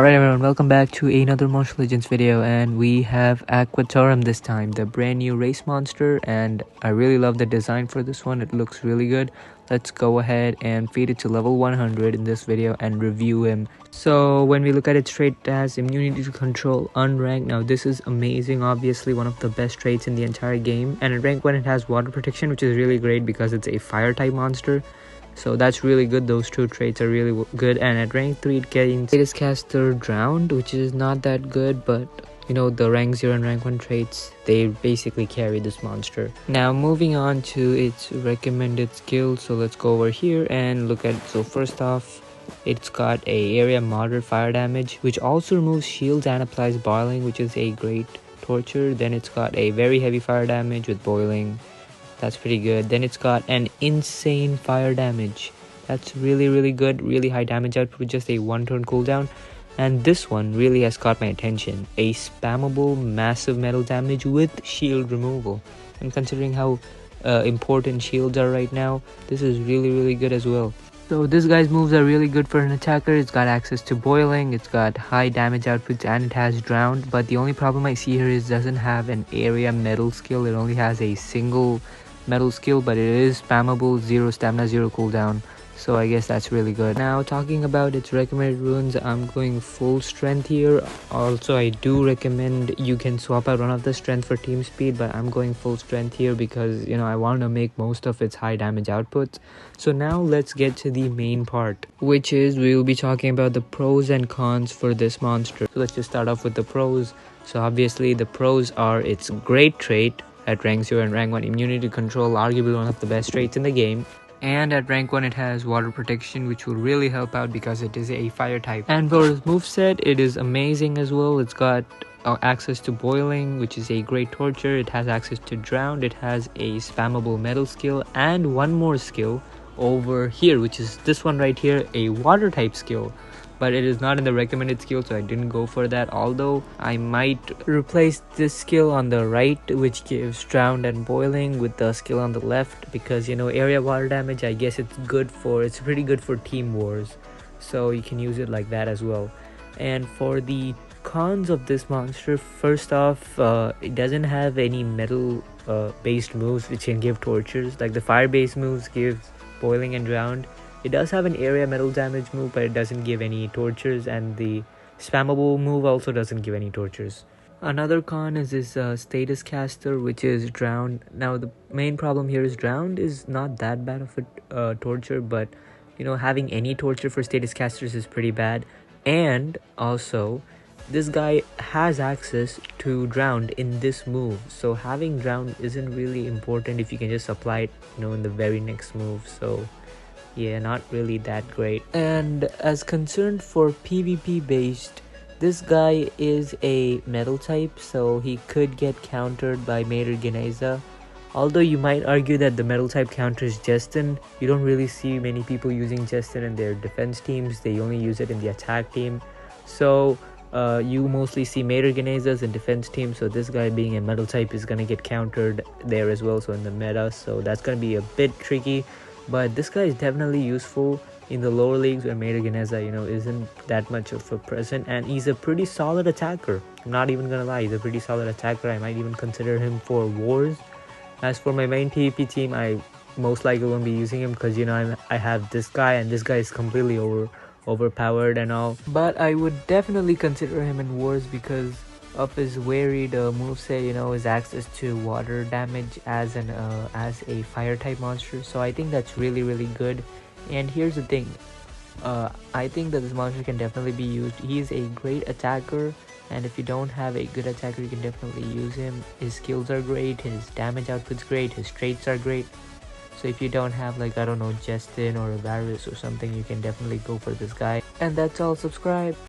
Alright everyone, welcome back to another Martial Legends video, and we have Aquatorum this time, the brand new race monster, and I really love the design for this one. It looks really good. Let's go ahead and feed it to level 100 in this video and review him. So when we look at its trait, it has immunity to control unranked. Now this is amazing, obviously one of the best traits in the entire game, and at rank 1 it has water protection, which is really great because it's a fire type monster. So that's really good. Those two traits are really good. And at rank 3 it gains Status Caster Drowned, which is not that good, but you know, the rank 0 and rank 1 traits, they basically carry this monster. Now moving on to its recommended skills, so let's go over here and look at it. So first off, it's got a area moderate fire damage, which also removes shields and applies boiling, which is a great torture. Then it's got a very heavy fire damage with boiling. That's pretty good. Then it's got an insane fire damage. That's really good. Really high damage output with just a 1-turn cooldown. And this one really has caught my attention. A spammable massive metal damage with shield removal. And considering how important shields are right now, this is really good as well. So this guy's moves are really good for an attacker. It's got access to boiling, it's got high damage outputs, and it has drowned. But the only problem I see here is it doesn't have an area metal skill. It only has a single metal skill, but it is spammable, 0 stamina, 0 cooldown, so I guess that's really good. Now talking about its recommended runes, I'm going full strength here. Also I do recommend you can swap out one of the strength for team speed, but I'm going full strength here because, you know, I want to make most of its high damage outputs. So now let's get to the main part, which is we will be talking about the pros and cons for this monster. So let's just start off with the pros. So obviously the pros are its great trait. At rank 0 and rank 1, immunity to control, arguably one of the best traits in the game. And at rank 1 it has water protection, which will really help out because it is a fire type. And for its moveset, it is amazing as well. It's got access to boiling, which is a great torture. It has access to drowned. It has a spammable metal skill, and one more skill over here, which is this one right here, a water type skill. But it is not in the recommended skill, so I didn't go for that. Although I might replace this skill on the right, which gives drowned and boiling, with the skill on the left, because, you know, area water damage, I guess it's pretty good for team wars, so you can use it like that as well. And for the cons of this monster, first off, it doesn't have any metal based moves which can give tortures. Like the fire based moves give boiling and drowned. It does have an area metal damage move, but it doesn't give any tortures, and the spammable move also doesn't give any tortures. Another con is this status caster, which is drowned. Now the main problem here is drowned is not that bad of a torture, but you know, having any torture for status casters is pretty bad. And also this guy has access to drowned in this move, so having drowned isn't really important if you can just apply it, you know, in the very next move. So yeah, not really that great. And as concerned for PvP based, this guy is a metal type, so he could get countered by Mater Geneza. Although you might argue that the metal type counters Justin, you don't really see many people using Justin in their defense teams. They only use it in the attack team. So you mostly see Mater Genezas in defense teams, so this guy being a metal type is gonna get countered there as well, so in the meta, so that's gonna be a bit tricky. But this guy is definitely useful in the lower leagues where Mater Geneza, you know, isn't that much of a present, and he's a pretty solid attacker. I'm not even gonna lie, he's a pretty solid attacker. I might even consider him for wars. As for my main PvP team, I most likely won't be using him because, you know, I have this guy, and this guy is completely overpowered and all. But I would definitely consider him in wars because of his varied moveset, you know, his access to water damage as a fire type monster. So I think that's really good. And here's the thing, I think that this monster can definitely be used. He's a great attacker, and if you don't have a good attacker, you can definitely use him. His skills are great, his damage output's great, his traits are great. So if you don't have, like, I don't know, Justin or a Varus or something, you can definitely go for this guy. And that's all. Subscribe.